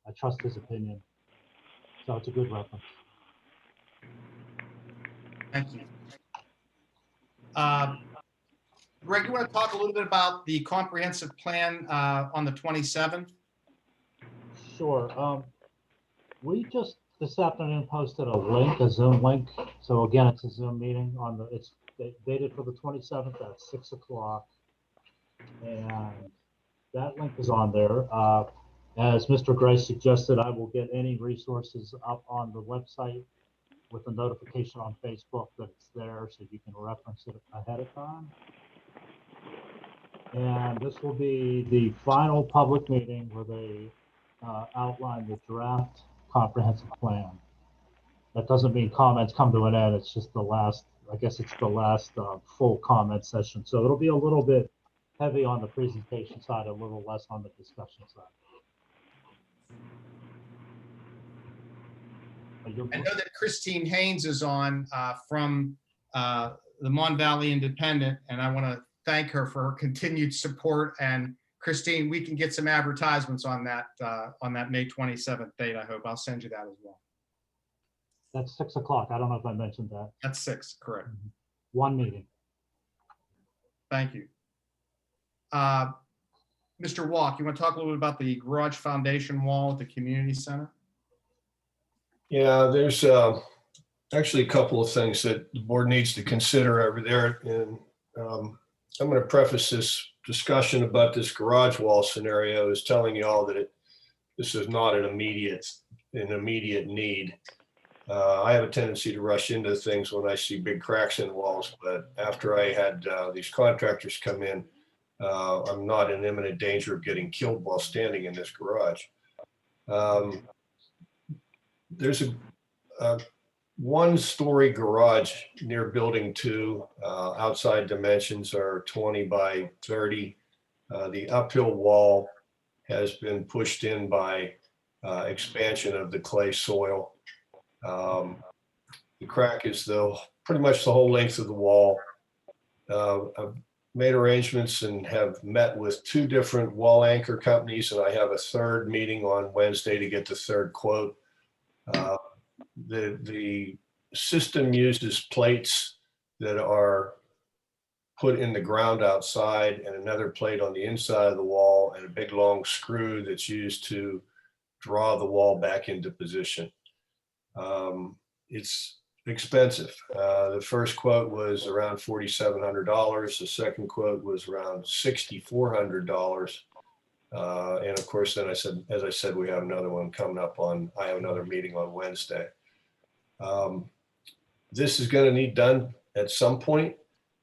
I trust his opinion. So it's a good reference. Thank you. Greg, you want to talk a little bit about the comprehensive plan on the 27th? Sure. We just this afternoon posted a Zoom link. So again, it's a Zoom meeting it's dated for the 27th at 6 o'clock. And that link is on there. As Mr. Grice suggested, I will get any resources up on the website with a notification on Facebook that it's there so you can reference it ahead of time. And this will be the final public meeting where they outline the draft comprehensive plan. That doesn't mean comments come to an end. It's just the last, I guess it's the last full comment session. So it'll be a little bit heavy on the presentation side, a little less on the discussion side. I know that Christine Haynes is on from the Mon Valley Independent, and I want to thank her for her continued support. And Christine, we can get some advertisements on that May 27th date. I hope I'll send you that as well. That's 6 o'clock. I don't know if I mentioned that. That's 6, correct. One meeting. Thank you. Mr. Walk, you want to talk a little bit about the garage foundation wall at the community center? Yeah, there's actually a couple of things that the board needs to consider over there. And I'm going to preface this discussion about this garage wall scenario as telling you all that this is not an immediate need. I have a tendency to rush into things when I see big cracks in walls, but after I had these contractors come in, I'm not in imminent danger of getting killed while standing in this garage. There's a one-story garage near building 2. Outside dimensions are 20 by 30. The uphill wall has been pushed in by expansion of the clay soil. The crack is pretty much the whole length of the wall. I've made arrangements and have met with 2 different wall anchor companies, and I have a third meeting on Wednesday to get the third quote. The system uses plates that are put in the ground outside and another plate on the inside of the wall and a big long screw that's used to draw the wall back into position. It's expensive. The first quote was around $4,700. The second quote was around $6,400. And of course, then as I said, we have another one coming up I have another meeting on Wednesday. This is going to need done at some point.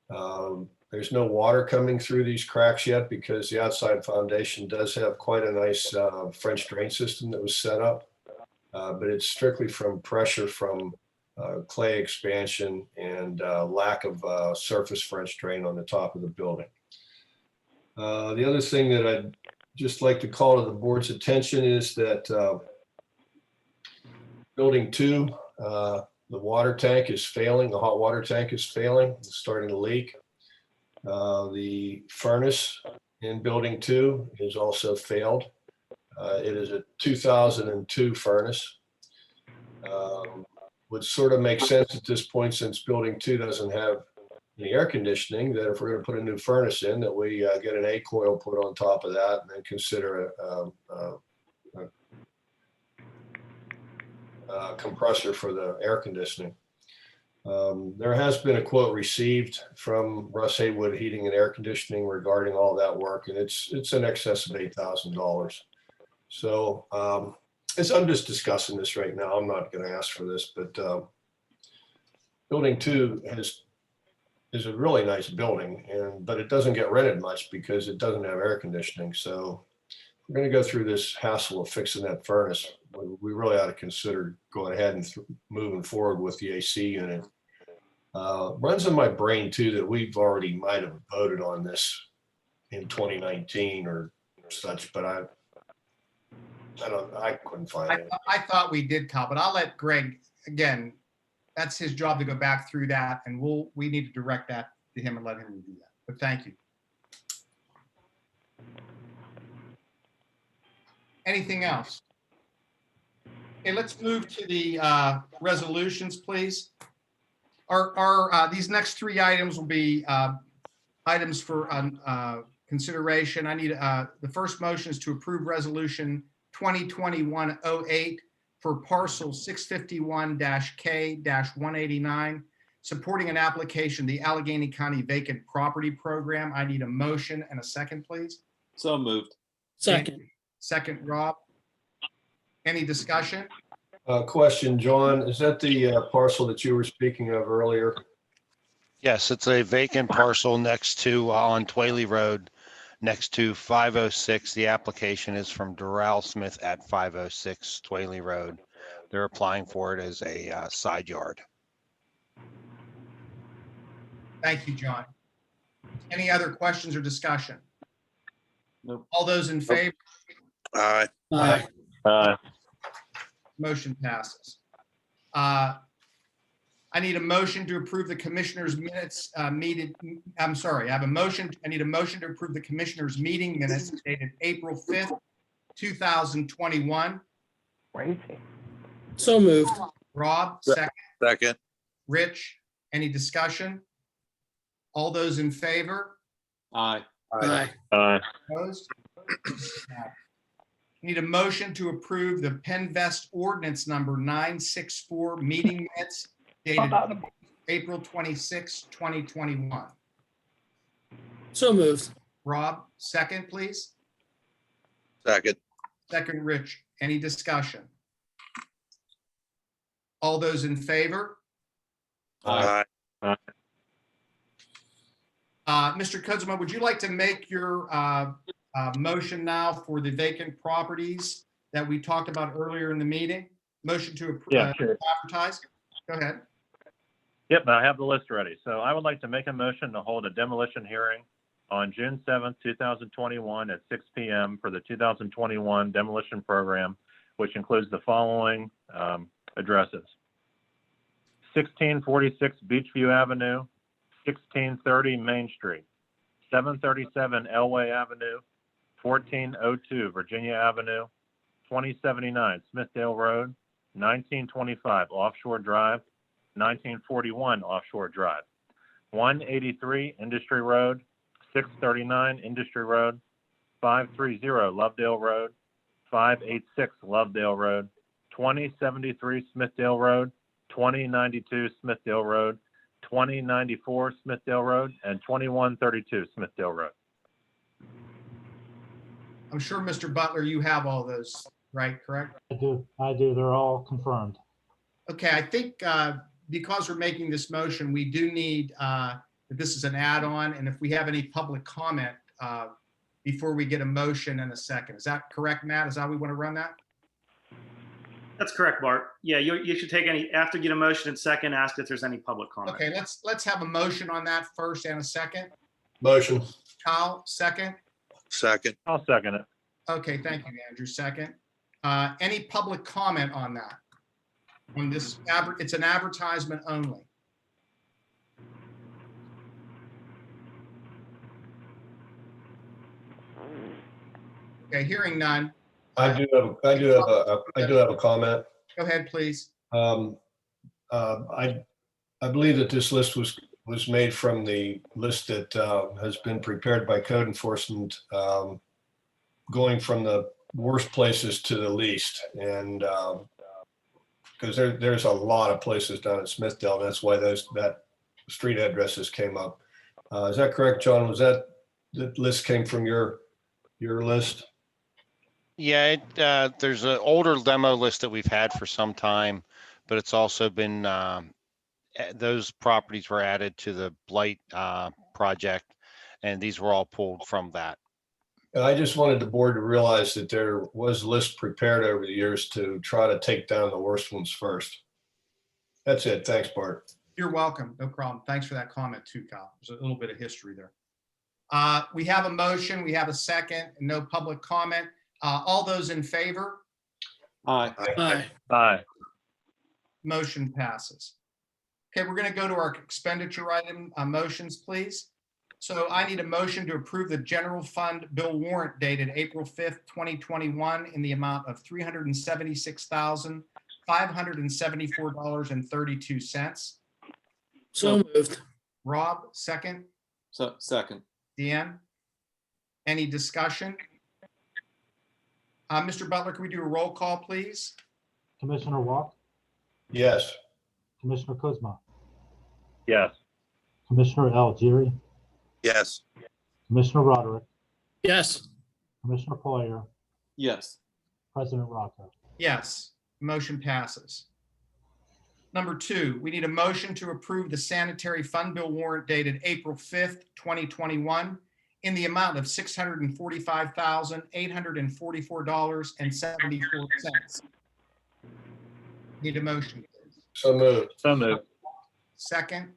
There's no water coming through these cracks yet because the outside foundation does have quite a nice French drain system that was set up. But it's strictly from pressure from clay expansion and lack of surface French drain on the top of the building. The other thing that I'd just like to call to the board's attention is that building 2, the water tank is failing. The hot water tank is failing. It's starting to leak. The furnace in building 2 is also failed. It is a 2002 furnace. Would sort of make sense at this point, since building 2 doesn't have any air conditioning, that if we're going to put a new furnace in, that we get an A coil put on top of that and then consider a compressor for the air conditioning. There has been a quote received from Russ Haywood Heating and Air Conditioning regarding all that work, and it's in excess of $8,000. So as I'm just discussing this right now, I'm not going to ask for this, but building 2 is a really nice building, but it doesn't get rented much because it doesn't have air conditioning. So if we're going to go through this hassle of fixing that furnace, we really ought to consider going ahead and moving forward with the AC unit. Runs in my brain too that we've already might have voted on this in 2019 or such, but I couldn't find it. I thought we did, Kyle, but I'll let Greg, again, that's his job to go back through that, and we need to direct that to him and let him review that. But thank you. Anything else? Okay, let's move to the resolutions, please. These next 3 items will be items for consideration. I need the first motion is to approve resolution 2021-08 for parcel 651-K-189, supporting an application, the Allegheny County Vacant Property Program. I need a motion and a second, please. So moved. Second. Second, Rob. Any discussion? Question, John, is that the parcel that you were speaking of earlier? Yes, it's a vacant parcel next to on Twaley Road, next to 506. The application is from Doral Smith at 506 Twaley Road. They're applying for it as a side yard. Thank you, John. Any other questions or discussion? Nope. All those in favor? Aye. Aye. Motion passes. I need a motion to approve the commissioners' minutes meeting. I'm sorry, I need a motion to approve the commissioners' meeting minutes dated April 5th, 2021. So moved. Rob, second. Second. Rich, any discussion? All those in favor? Aye. Aye. Opposed? Need a motion to approve the Penvest ordinance number 964 meeting minutes dated April 26, 2021. So moved. Rob, second, please. Second. Second, Rich. Any discussion? All those in favor? Aye. Mr. Kozma, would you like to make your motion now for the vacant properties that we talked about earlier in the meeting? Motion to Yeah, sure. advertise? Go ahead. Yep, I have the list ready. So I would like to make a motion to hold a demolition hearing on June 7th, 2021 at 6 p.m. for the 2021 demolition program, which includes the following addresses: 1646 Beachview Avenue, 1630 Main Street, 737 Elway Avenue, 1402 Virginia Avenue, 2079 Smithdale Road, 1925 Offshore Drive, 1941 Offshore Drive, 183 Industry Road, 639 Industry Road, 530 Lovedale Road, 586 Lovedale Road, 2073 Smithdale Road, 2092 Smithdale Road, 2094 Smithdale Road, and 2132 Smithdale Road. I'm sure, Mr. Butler, you have all those, right? Correct? I do. They're all confirmed. Okay, I think because we're making this motion, we do need, that this is an add-on, and if we have any public comment before we get a motion and a second. Is that correct, Matt? Is that how we want to run that? That's correct, Bart. Yeah, you should take any, after you get a motion and second, ask if there's any public comment. Okay, let's have a motion on that first and a second. Motion. Kyle, second. Second. I'll second it. Okay, thank you, Andrew. Second. Any public comment on that? On this, it's an advertisement only. Okay, hearing none. I do have a comment. Go ahead, please. I believe that this list was made from the list that has been prepared by code enforcement, going from the worst places to the least. And because there's a lot of places down in Smithdale. That's why that street addresses came up. Is that correct, John? Was that the list came from your list? Yeah, there's an older demo list that we've had for some time, but it's also been, those properties were added to the Blight project, and these were all pulled from that. And I just wanted the board to realize that there was lists prepared over the years to try to take down the worst ones first. That's it. Thanks, Bart. You're welcome. No problem. Thanks for that comment too, Kyle. There's a little bit of history there. We have a motion. We have a second. No public comment. All those in favor? Aye. Aye. Aye. Motion passes. Okay, we're going to go to our expenditure item motions, please. So I need a motion to approve the general fund bill warrant dated April 5th, 2021 in the amount of $376,574.32. So moved. Rob, second. So second. Deanne, any discussion? Mr. Butler, can we do a roll call, please? Commissioner Walk, Yes. Commissioner Kuzma, Yes. Commissioner Algieri, Yes. Commissioner Roderick, Yes. Commissioner Poyer, Yes. President Rocco. Yes, motion passes. Number two, we need a motion to approve the sanitary fund bill warrant dated April 5th, 2021 in the amount of $645,844.74. Need a motion, please. So moved. So moved. Second,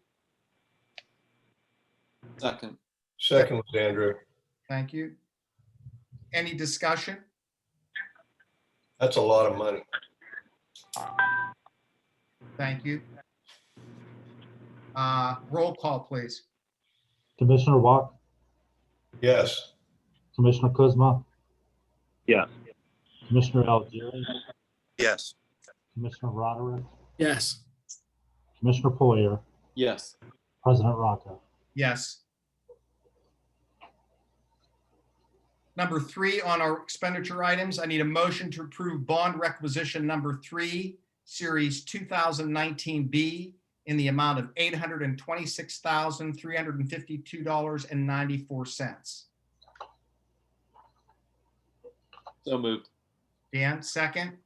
Second. Second was Andrew. thank you. Any discussion? That's a lot of money. Thank you. Roll call, please. Commissioner Walk, Yes. Commissioner Kuzma, Yes. Commissioner Algieri, Yes. Commissioner Roderick, Yes. Commissioner Poyer, Yes. President Rocco. Yes. Number 3 on our expenditure items, I need a motion to approve bond requisition number 3, series 2019B in the amount of $826,352.94. So moved. Dan, second.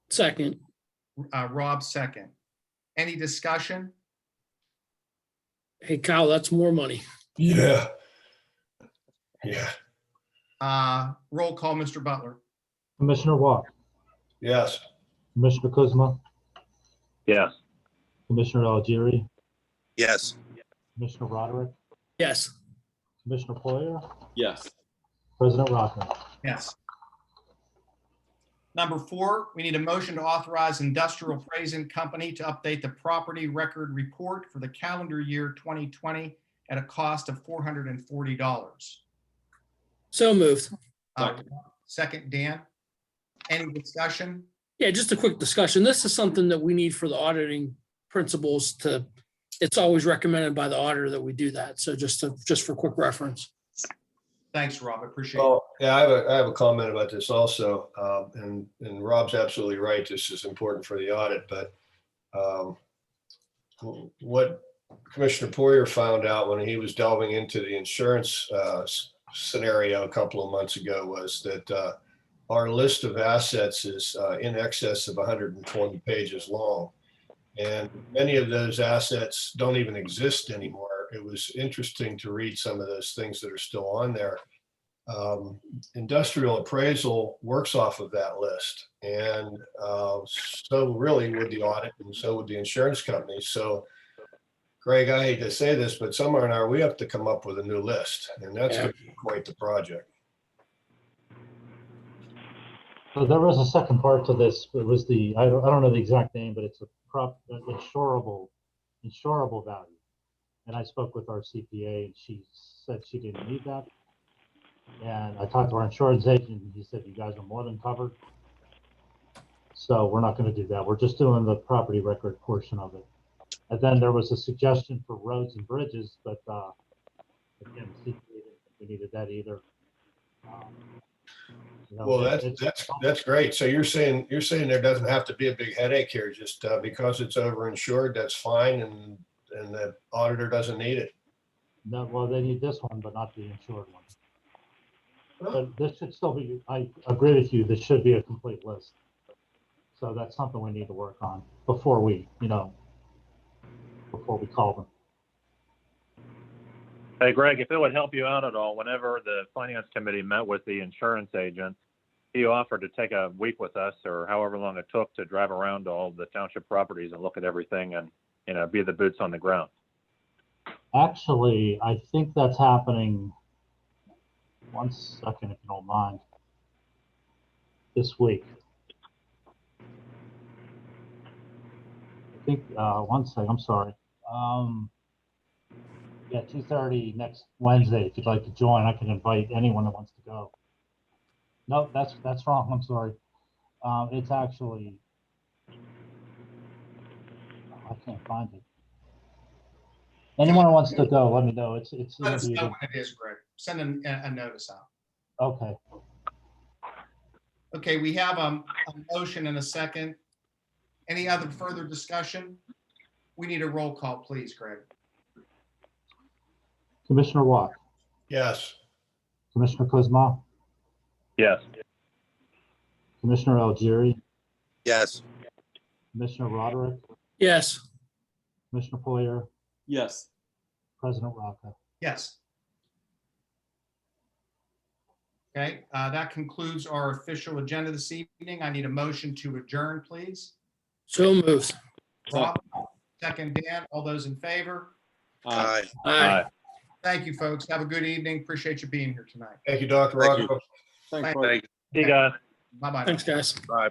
Second. Rob, second. Any discussion? Hey, Kyle, that's more money. Yeah. Yeah. Roll call, Mr. Butler. Commissioner Walk, Yes. Commissioner Kuzma, Yes. Commissioner Algieri, Yes. Commissioner Roderick, Yes. Commissioner Poyer, Yes. President Rocco. Yes. Number 4, we need a motion to authorize Industrial Appraising Company to update the property record report for the calendar year 2020 at a cost of $440. So moved. Second, Dan. Any discussion? Yeah, just a quick discussion. This is something that we need for the auditing principles to, it's always recommended by the auditor that we do that. So just for quick reference. Thanks, Rob. I appreciate it. Well, yeah, I have a comment about this also, and Rob's absolutely right. This is important for the audit, but what Commissioner Poyer found out when he was delving into the insurance scenario a couple of months ago was that our list of assets is in excess of 120 pages long, and many of those assets don't even exist anymore. It was interesting to read some of those things that are still on there. Industrial appraisal works off of that list, and so really would the audit, and so would the insurance company. So, Greg, I hate to say this, but somewhere in our, we have to come up with a new list, and that's going to be quite the project. So there was a second part to this. It was the, I don't know the exact name, but it's a insurable value. And I spoke with our CPA and she said she didn't need that. And I talked to our insurance agent and he said, you guys are more than covered. So we're not going to do that. We're just doing the property record portion of it. And then there was a suggestion for roads and bridges, but again, CPA didn't think we needed that either. Well, that's great. So you're saying there doesn't have to be a big headache here, just because it's overinsured, that's fine, and the auditor doesn't need it. No, well, they need this one, but not the insured one. But this should still be, I agree with you, this should be a complete list. So that's something we need to work on before we, before we call them. Hey, Greg, if it would help you out at all, whenever the finance committee met with the insurance agent, he offered to take a week with us or however long it took to drive around all the township properties and look at everything and, be the boots on the ground. Actually, I think that's happening, one second, if you don't mind, this week. I think, one second, I'm sorry. Yeah, 2:30 next Wednesday. If you'd like to join, I can invite anyone that wants to go. No, that's wrong. I'm sorry. It's actually, I can't find it. Anyone who wants to go, let me know. It's Let us know when it is, Greg. Send a notice out. Okay. Okay, we have a motion and a second. Any other further discussion? We need a roll call, please, Greg. Commissioner Watt, Yes. Commissioner Kuzma, Yes. Commissioner Algieri, Yes. Commissioner Roderick, Yes. Commissioner Poyer, Yes. President Rocco. Yes. Okay, that concludes our official agenda this evening. I need a motion to adjourn, please. So moved. Rob, second Dan, all those in favor? Aye. Aye. Thank you, folks. Have a good evening. Appreciate you being here tonight. Thank you, Dr. Thank you. Rocco. Thanks, Thank Mark. See you guys. Bye-bye. Thanks, guys. Bye.